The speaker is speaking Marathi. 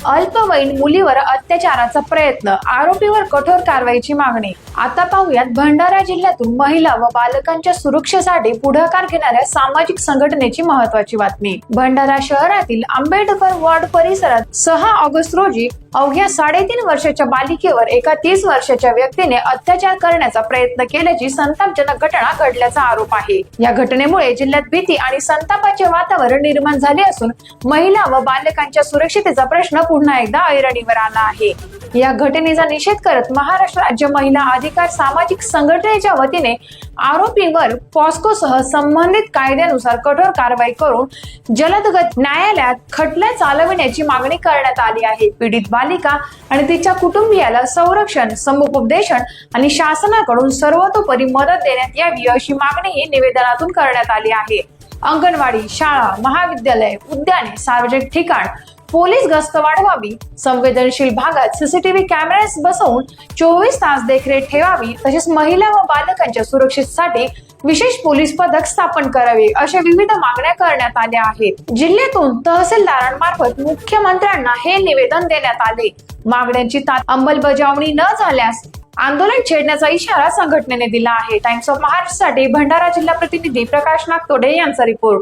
अल्पवयीन मुलीवर अत्याचाराचा प्रयत्न, आरोपीवर कठोर कारवाईची मागणी। आता पाहूयात भंडारा जिल्ह्यातून महिला व बालकांच्या सुरक्षेसाठी पुढाकार घेणाऱ्या सामाजिक संघटनेची महत्त्वाची बातमी। भंडारा शहरातील आंबेडकर वार्ड परिसरात 6 ऑगस्ट रोजी अवघ्या 3.5 वर्षाच्या बालिकेवर एका 30 वर्षाच्या व्यक्तीने अत्याचार करण्याचा प्रयत्न केल्याची संतापजनक घटना घडल्याचा आरोप आहे। या घटनेमुळे जिल्ह्यात भीती आणि संतापाचे वातावरण निर्माण झाले असून महिला व बालकांच्या सुरक्षिततेचा प्रश्न पुन्हा एकदा ऐरणीवर आला आहे। या घटनेचा निषेध करत महाराष्ट्र राज्य महिला अधिकार सामाजिक संघटनेच्या वतीने आरोपीवर पॉस्कोसह संबंधित कायद्यानुसार कठोर कारवाई करून जलदगती न्यायालयात खटला चालविण्याची मागणी करण्यात आली आहे। पीडित बालिका आणि तिच्या कुटुंबियाला संरक्षण, समुपदेशन आणि शासनाकडून सर्वतोपरी मदत देण्यात यावी अशी मागणीही निवेदनातून करण्यात आली आहे। अंगणवाडी, शाळा, महाविद्यालय, उद्याने, सार्वजनिक ठिकाण पोलीस गस्त वाढवावी, संवेदनशील भागात सीसीटीव्ही कॅमेरास बसवून 24 तास देखरेख ठेवावी, तसेच महिला व बालकांच्या सुरक्षेसाठी विशेष पोलीस पथक स्थापन करावे अशा विविध मागण्या करण्यात आल्या आहेत। जिल्ह्यातून तहसीलदारांमार्फत मुख्यमंत्र्यांना हे निवेदन देण्यात आले। मागण्यांची अंमलबजावणी न झाल्यास आंदोलन छेडण्याचा इशारा संघटनेने दिला आहे। टाइम्स ऑफ महाराष्ट्रसाठी भंडारा जिल्हा प्रतिनिधी प्रकाश नागतोडे यांचा रिपोर्ट।